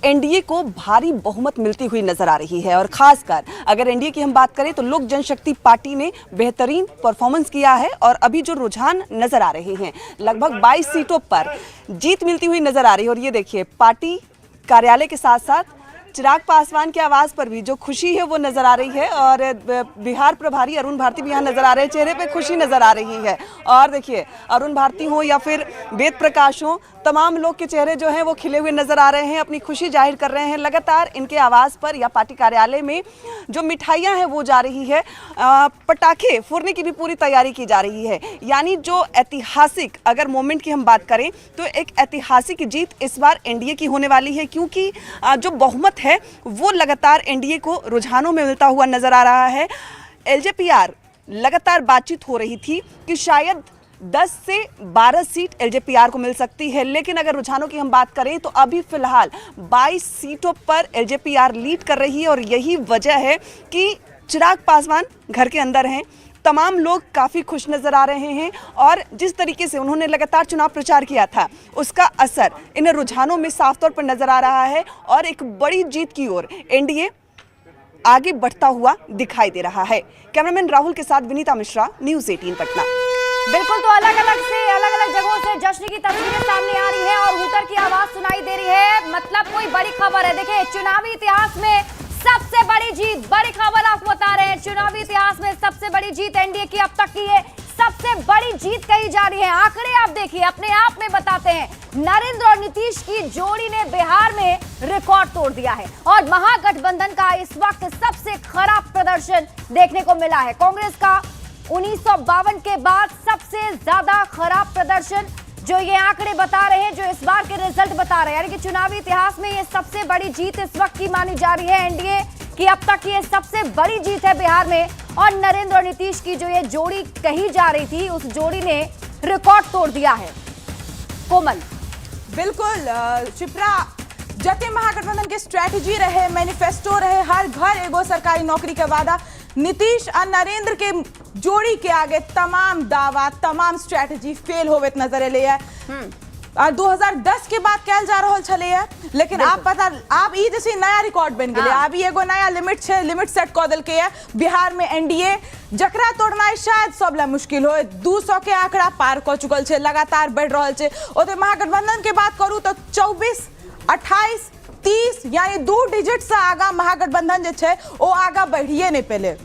NDA को भारी बहुमत मिलती हुई नजर आ रही है और खासकर अगर एनडीए की हम बात करें तो लोक जनशक्ति पार्टी ने बेहतरीन परफॉर्मेंस किया है और अभी जो रुझान नजर आ रहे हैं लगभग 22 सीटों पर जीत मिलती हुई नजर आ रही है। और ये देखिए पार्टी कार्यालय के साथ साथ चिराग पासवान की आवाज पर भी जो खुशी है वो नजर आ रही है और बिहार प्रभारी अरुण भारती भी यहाँ नजर आ रहे हैं, चेहरे पे खुशी नजर आ रही है। और देखिए अरुण भारती हो या फिर वेद प्रकाश हो, तमाम लोग के चेहरे जो हैं वो खिले हुए नजर आ रहे हैं, अपनी खुशी जाहिर कर रहे हैं। लगातार इनके आवास पर या पार्टी कार्यालय में जो मिठाइयाँ हैं वो जा रही है, पटाखे फोड़ने की भी पूरी तैयारी की जा रही है। यानी जो ऐतिहासिक अगर मोमेंट की हम बात करें तो एक ऐतिहासिक जीत इस बार एनडीए की होने वाली है, क्योंकि जो बहुमत है वो लगातार एनडीए को रुझानों में मिलता हुआ नजर आ रहा है। एलजेपीआर लगातार बातचीत हो रही थी कि शायद 10 से 12 सीट एलजेपीआर को मिल सकती है, लेकिन अगर रुझानों की हम बात करें तो अभी फिलहाल 22 सीटों पर एलजेपीआर लीड कर रही है। और यही वजह है कि चिराग पासवान घर के अंदर हैं, तमाम लोग काफ़ी खुश नज़र आ रहे हैं और जिस तरीके से उन्होंने लगातार चुनाव प्रचार किया था उसका असर इन रुझानों में साफ तौर पर नज़र आ रहा है और एक बड़ी जीत की ओर एनडीए आगे बढ़ता हुआ दिखाई दे रहा है। कैमरामैन राहुल के साथ विनीता मिश्रा, न्यूज़ 18 पटना। बिल्कुल, तो अलग अलग जगहों से जश्न की तस्वीरें सामने आ रही हैं और हूटर की आवाज सुनाई दे रही है। मतलब कोई बड़ी खबर है। देखिए चुनावी इतिहास में सबसे बड़ी जीत, बड़ी खबर आपको बता रहे हैं। चुनावी इतिहास में सबसे बड़ी जीत एनडीए की अब तक की है, सबसे बड़ी जीत कही जा रही है। आंकड़े आप देखिए अपने आप में बताते हैं। नरेंद्र और नीतीश की जोड़ी ने बिहार में रिकॉर्ड तोड़ दिया है और महागठबंधन का इस वक्त सबसे खराब प्रदर्शन देखने को मिला है। कांग्रेस का 1952 के बाद सबसे ज्यादा खराब प्रदर्शन जो ये आंकड़े बता रहे हैं, जो इस बार के रिजल्ट बता रहे हैं, यानी कि चुनावी इतिहास में ये सबसे बड़ी जीत इस वक्त की मानी जा रही है एनडीए की। अब तक ये सबसे बड़ी जीत है बिहार में और नरेंद्र और नीतीश की जो ये जोड़ी कही जा रही थी उस जोड़ी ने रिकॉर्ड तोड़ दिया है। कोमल, बिल्कुल शिप्रा, जते महागठबंधन के स्ट्रेटजी रहे, मैनिफेस्टो रहे, हर घर एगो सरकारी नौकरी के वादा, नीतीश और नरेंद्र के जोड़ी के आगे तमाम दावा, तमाम स्ट्रेटजी फेल होवे नजर एले है। और 2010 के बाद कैल जा रहा छले है, लेकिन आप ई जैसे नया रिकॉर्ड बन गए। अभी एगो नया लिमिट सेट कर दिल के है बिहार में एनडीए, जकरा तोड़ना शायद सब ला मुश्किल हो। 200 के आंकड़ा पार कर चुकल छे, लगातार बढ़ रहा छे। ओते महागठबंधन के बात करूं तो 24, 28, 30 यानी 2 डिजिट से आगा महागठबंधन जो छे वो आगा बढ़िए नहीं पहले।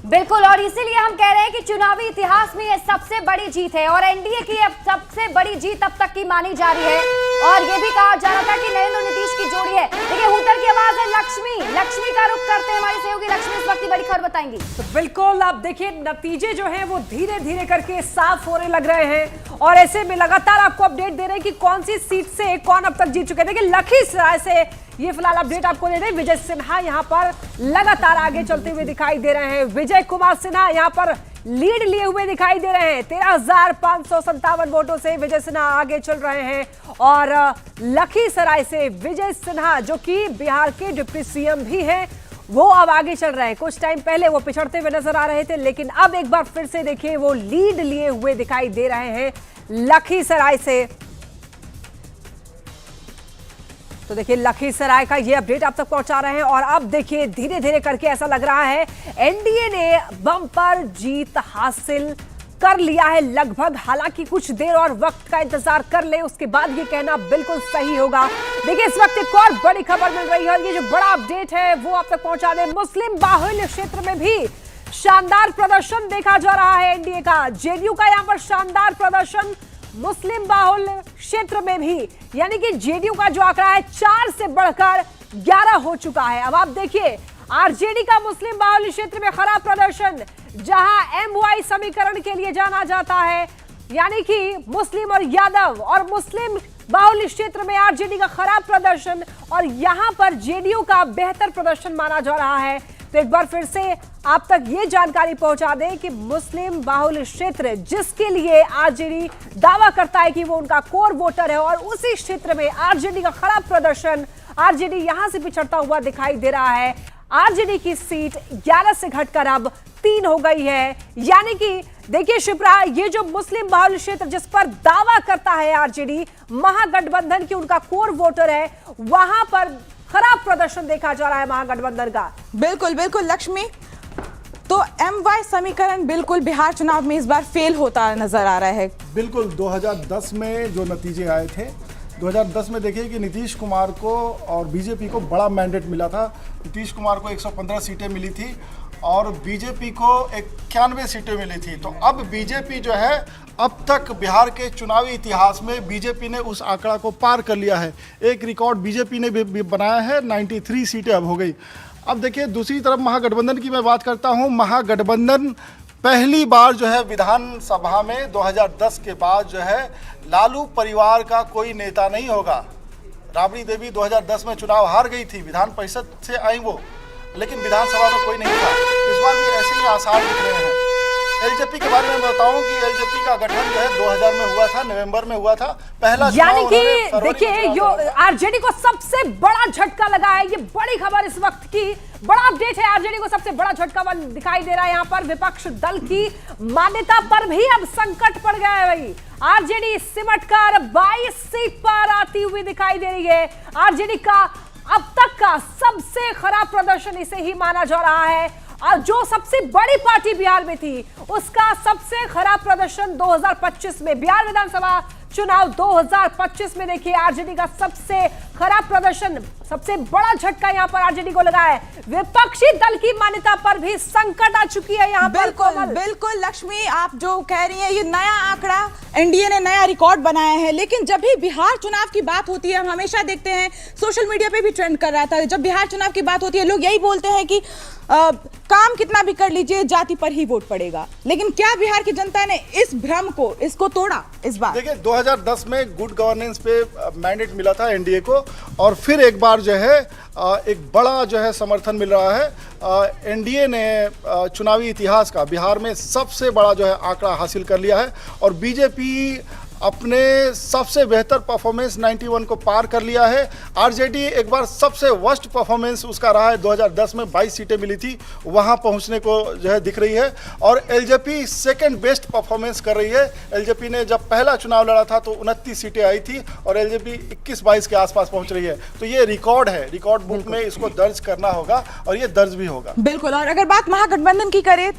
बिल्कुल, और इसीलिए हम कह रहे हैं कि चुनावी इतिहास में ये सबसे बड़ी जीत है और एनडीए की अब सबसे बड़ी जीत अब तक की मानी जा रही है। और ये भी कहा जा रहा था कि नरेंद्र नीतीश की जोड़ी है। देखिए हूटर की आवाज है लक्ष्मी का रुख करते हैं हमारी सहयोगी लक्ष्मी, इस वक्त की बड़ी खबर बताएंगी। तो बिल्कुल, आप देखिए नतीजे जो हैं वो धीरे धीरे करके साफ होने लग रहे हैं और ऐसे में लगातार आपको अपडेट दे रहे हैं कि कौन सी सीट से कौन अब तक जीत चुके हैं। देखिए लखीसराय से ये फिलहाल अपडेट आपको दे रहे हैं। विजय सिन्हा यहाँ पर लगातार आगे चलते हुए दिखाई दे रहे हैं। विजय कुमार सिन्हा यहाँ पर लीड लिए हुए दिखाई दे रहे हैं। 13,557 वोटों से विजय सिन्हा आगे चल रहे हैं। और लखीसराय से विजय सिन्हा जो कि बिहार के डिप्टी सीएम भी हैं, वो अब आगे चल रहे हैं। कुछ टाइम पहले वो पिछड़ते हुए नजर आ रहे थे, लेकिन अब एक बार फिर से देखिए वो लीड लिए हुए दिखाई दे रहे हैं लखीसराय से। तो देखिए लखीसराय का ये अपडेट आप तक पहुंचा रहे हैं। और अब देखिए धीरे धीरे करके ऐसा लग रहा है एनडीए ने बम्पर जीत हासिल कर लिया है लगभग। हालांकि कुछ देर और वक्त का इंतजार कर ले, उसके बाद ये कहना बिल्कुल सही होगा। देखिए इस वक्त एक और बड़ी खबर मिल रही है और ये जो बड़ा अपडेट है वो आप तक पहुंचा दें। मुस्लिम बाहुल्य क्षेत्र में भी शानदार प्रदर्शन देखा जा रहा है एनडीए का। जेडीयू का यहाँ पर शानदार प्रदर्शन मुस्लिम बाहुल्य क्षेत्र में भी, यानी कि जेडीयू का जो आंकड़ा है 4 से बढ़कर 11 हो चुका है। अब आप देखिए आरजेडी का मुस्लिम बाहुल्य क्षेत्र में खराब प्रदर्शन, जहां एमवाई समीकरण के लिए जाना जाता है, यानी कि मुस्लिम और यादव, और मुस्लिम बाहुल्य क्षेत्र में आरजेडी का खराब प्रदर्शन और यहां पर जेडीयू का बेहतर प्रदर्शन माना जा रहा है। तो एक बार फिर से आप तक ये जानकारी पहुंचा दें कि मुस्लिम बाहुल्य क्षेत्र जिसके लिए आरजेडी दावा करता है कि वो उनका कोर वोटर है, और उसी क्षेत्र में आरजेडी का खराब प्रदर्शन, आरजेडी यहां से पिछड़ता हुआ दिखाई दे रहा है। आरजेडी की सीट 11 से घटकर अब 3 हो गई है। यानी कि देखिए शिप्रा, ये जो मुस्लिम बाहुल्य क्षेत्र जिस पर दावा करता है आरजेडी, महागठबंधन की उनका कोर वोटर है, वहां पर खराब प्रदर्शन देखा जा रहा है महागठबंधन का। बिल्कुल बिल्कुल लक्ष्मी, तो MY समीकरण बिल्कुल बिहार चुनाव में इस बार फेल होता नजर आ रहा है। बिल्कुल 2010 में जो नतीजे आए थे, 2010 में देखिए कि नीतीश कुमार को और बीजेपी को बड़ा मैंडेट मिला था। नीतीश कुमार को 115 सीटें मिली थी और बीजेपी को 91 सीटें मिली थी। तो अब बीजेपी जो है, अब तक बिहार के चुनावी इतिहास में बीजेपी ने उस आंकड़ा को पार कर लिया है। एक रिकॉर्ड बीजेपी ने भी बनाया है, 93 सीटें अब हो गई। अब देखिए दूसरी तरफ महागठबंधन की मैं बात करता हूँ। महागठबंधन पहली बार जो है विधानसभा में 2010 के बाद जो है लालू परिवार का कोई नेता नहीं होगा। राबड़ी देवी 2010 में चुनाव हार गई थी, विधान परिषद से आई वो, लेकिन विधानसभा में कोई नहीं था। इस बार भी ऐसे ही आसार दिख रहे हैं। एलजेपी के बारे में बताऊं कि एलजेपी का गठन जो है 2000 में हुआ था, नवंबर में हुआ था। पहला यानी कि देखिए यो आरजेडी को सबसे बड़ा झटका लगा है। ये बड़ी खबर इस वक्त की, बड़ा अपडेट है। आरजेडी को सबसे बड़ा झटका दिखाई दे रहा है। यहाँ पर विपक्ष दल की मान्यता पर भी अब संकट पड़ गया है भाई। आरजेडी सिमटकर 22 सीट पर आती हुई दिखाई दे रही है। आरजेडी का अब तक का सबसे खराब प्रदर्शन इसे ही माना जा रहा है। और जो सबसे बड़ी पार्टी बिहार में थी उसका सबसे खराब प्रदर्शन 2025 में, बिहार विधानसभा चुनाव 2025 में देखिए आरजेडी का सबसे खराब प्रदर्शन, सबसे बड़ा झटका यहां पर आरजेडी को लगा है। विपक्षी दल की मान्यता पर भी संकट आ चुकी है यहां पर। बिल्कुल बिल्कुल लक्ष्मी, आप जो कह रही हैं ये नया आंकड़ा, एनडीए ने नया रिकॉर्ड बनाया है। लेकिन जब भी बिहार चुनाव की बात होती है, हम हमेशा देखते हैं, सोशल मीडिया पे भी ट्रेंड कर रहा था, जब बिहार चुनाव की बात होती है लोग यही बोलते हैं कि काम कितना भी कर लीजिए जाति पर ही वोट पड़ेगा। लेकिन क्या बिहार की जनता ने इस भ्रम को, इसको तोड़ा इस बार? देखिए 2010 में गुड गवर्नेंस पे मैंडेट मिला था एनडीए को, और फिर एक बार जो है एक बड़ा जो है समर्थन मिल रहा है। एनडीए ने चुनावी इतिहास का बिहार में सबसे बड़ा जो है आंकड़ा हासिल कर लिया है और बीजेपी अपने सबसे बेहतर परफॉर्मेंस 91 को पार कर लिया है। आरजेडी एक बार सबसे वर्स्ट परफॉर्मेंस उसका रहा है, 2010 में 22 सीटें मिली थी, वहां पहुंचने को जो है दिख रही है। और एलजेपी सेकंड बेस्ट परफॉर्मेंस कर रही है। एलजेपी ने जब पहला चुनाव लड़ा था तो 29 सीटें आई थी और एलजेपी 21-22 के आसपास पहुंच रही है। तो ये रिकॉर्ड है, रिकॉर्ड बुक में इसको दर्ज करना होगा और ये दर्ज भी होगा। बिल्कुल। और अगर बात महागठबंधन की करें